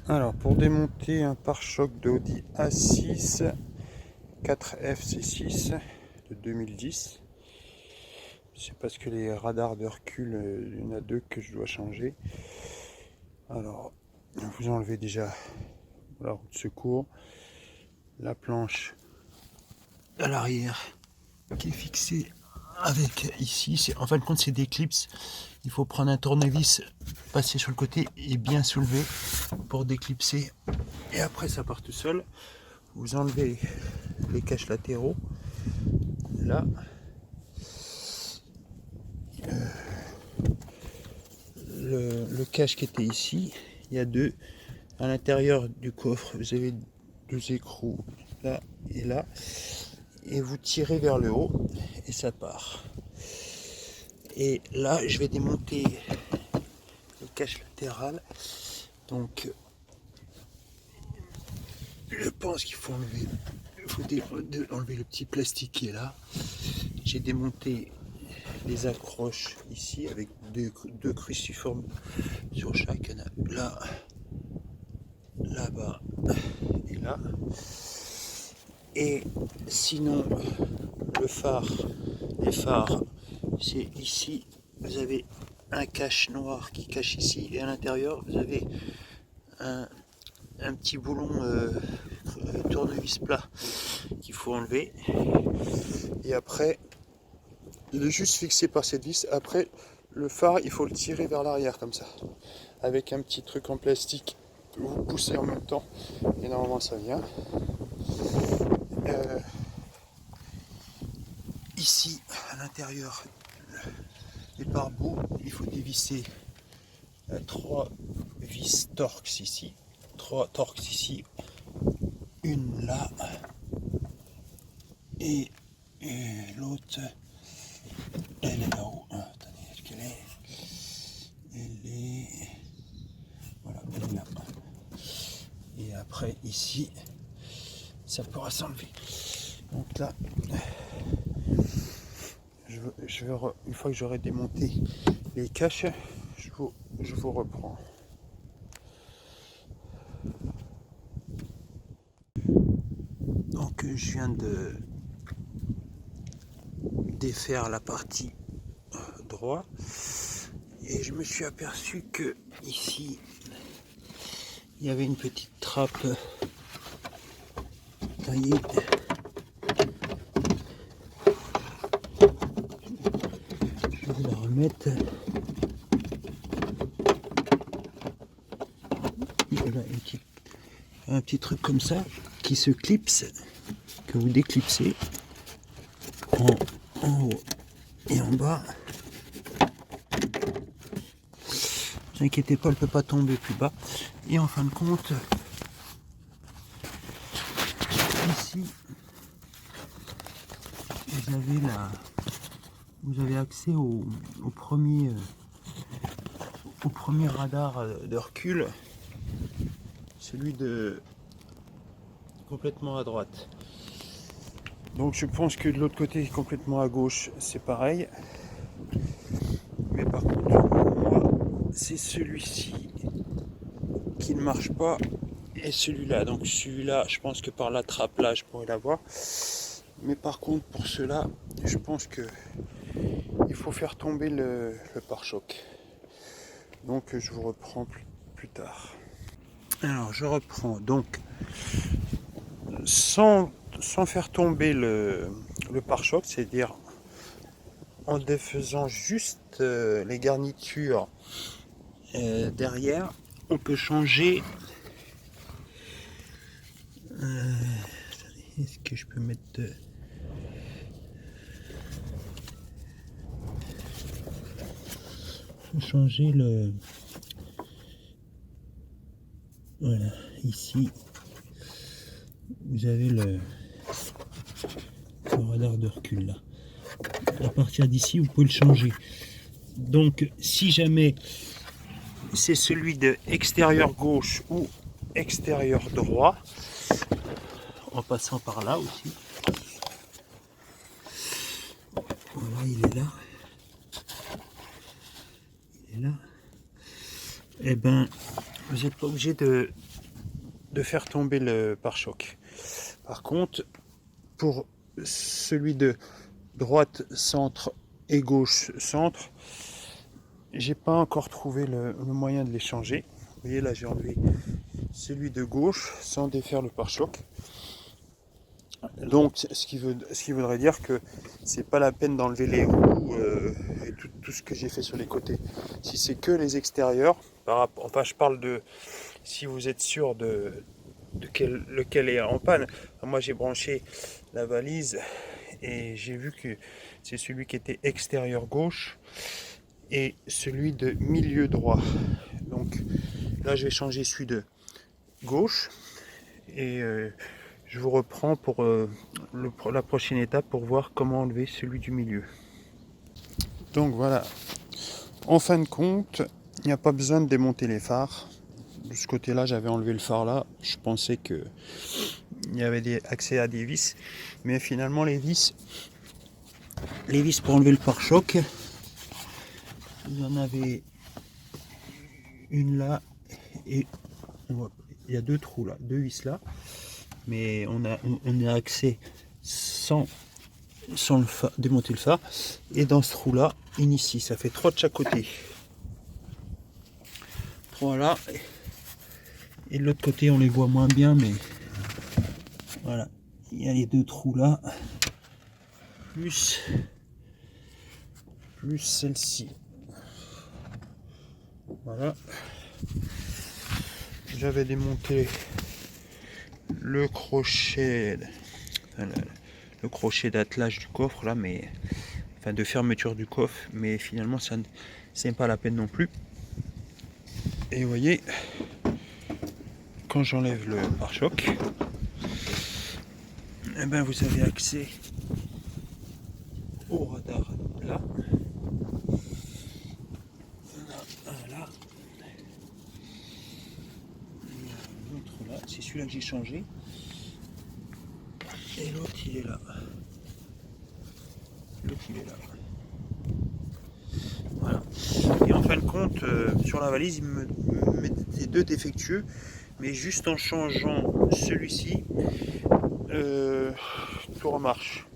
Alors, pour démonter un pare-choc de Audi A6 4F C6 de 2010, c'est parce que les radars de recul, il y en a deux que je dois changer. Alors, vous enlevez déjà la roue de secours, la planche à l'arrière qui est fixée avec ici. En fin de compte, c'est des clips. Il faut prendre un tournevis, passer sur le côté et bien soulever pour déclipser. Et après, ça part tout seul. Vous enlevez les caches latéraux. Là, le cache qui était ici, il y a deux. À l'intérieur du coffre, vous avez deux écrous, là et là. Et vous tirez vers le haut et ça part. Et là, je vais démonter le cache latéral. Donc, je pense qu'il faut enlever le petit plastique qui est là. J'ai démonté les accroches ici avec deux cruciformes sur chaque. Là, là-bas et là. Et sinon, le phare, les phares, c'est ici. Vous avez un cache noir qui cache ici et à l'intérieur, vous avez un petit boulon tournevis plat qu'il faut enlever. Et après, il est juste fixé par cette vis. Après, le phare, il faut le tirer vers l'arrière comme ça, avec un petit truc en plastique. Vous poussez en même temps et normalement ça vient. Ici, à l'intérieur, les pare-boues, il faut dévisser 3 vis Torx ici, 3 Torx ici, une là et l'autre elle est là-haut. Attendez, est-ce qu'elle est? Elle est... Voilà, elle est là. Et après ici, ça pourra s'enlever. Donc là, une fois que j'aurai démonté les caches, je vous reprends. Donc je viens de défaire la partie droite et je me suis aperçu que ici il y avait une petite trappe taillée. Je vais la remettre. Voilà un petit truc comme ça qui se clipse, que vous déclipsez en haut et en bas. Ne vous inquiétez pas, elle ne peut pas tomber plus bas. Et en fin de compte, ici, vous avez accès au premier radar de recul, celui de complètement à droite. Donc je pense que de l'autre côté, complètement à gauche, c'est pareil. Mais par contre, moi, c'est celui-ci qui ne marche pas et celui-là. Donc celui-là, je pense que par la trappe là, je pourrais l'avoir. Mais par contre, pour cela, je pense que il faut faire tomber le pare-choc. Donc je vous reprends plus tard. Alors je reprends. Donc sans faire tomber le pare-choc, c'est-à-dire en défaisant juste les garnitures derrière, on peut changer. Est-ce que je peux mettre changer le... Voilà, ici vous avez le radar de recul là. À partir d'ici, vous pouvez le changer. Donc, si jamais c'est celui de extérieur gauche ou extérieur droit, en passant par là aussi. Voilà, il est là. Il est là. Eh ben, vous n'êtes pas obligé de de faire tomber le pare-choc. Par contre, pour celui de droite, centre et gauche, centre, j'ai pas encore trouvé le moyen de les changer. Vous voyez là, j'ai enlevé celui de gauche sans défaire le pare-choc. Donc ce qui voudrait dire que c'est pas la peine d'enlever les roues et tout ce que j'ai fait sur les côtés. Si c'est que les extérieurs, enfin je parle de si vous êtes sûr de lequel est en panne. Moi j'ai branché la valise et j'ai vu que c'est celui qui était extérieur gauche et celui de milieu droit. Donc là je vais changer celui de gauche et je vous reprends pour la prochaine étape pour voir comment enlever celui du milieu. Donc voilà, en fin de compte, il n'y a pas besoin de démonter les phares. De ce côté-là, j'avais enlevé le phare là. Je pensais qu'il y avait accès à des vis. Mais finalement, les vis pour enlever le pare-choc, il y en avait une là et il y a deux trous là, deux vis là. Mais on a accès sans démonter le phare. Et dans ce trou là, une ici, ça fait 3 de chaque côté. 3 là. Et de l'autre côté, on les voit moins bien, mais voilà. Il y a les 2 trous là. Plus celle-ci. Voilà. J'avais démonté le crochet, le crochet d'attelage du coffre là, mais enfin de fermeture du coffre, mais finalement ça c'est pas la peine non plus. Et vous voyez, quand j'enlève le pare-choc, eh ben vous avez accès au radar là. Là. L'autre là, c'est celui-là que j'ai changé. Et l'autre il est là. L'autre il est là. Voilà. Et en fin de compte, sur la valise, il me mettait 2 défectueux, mais juste en changeant celui-ci, tout remarche.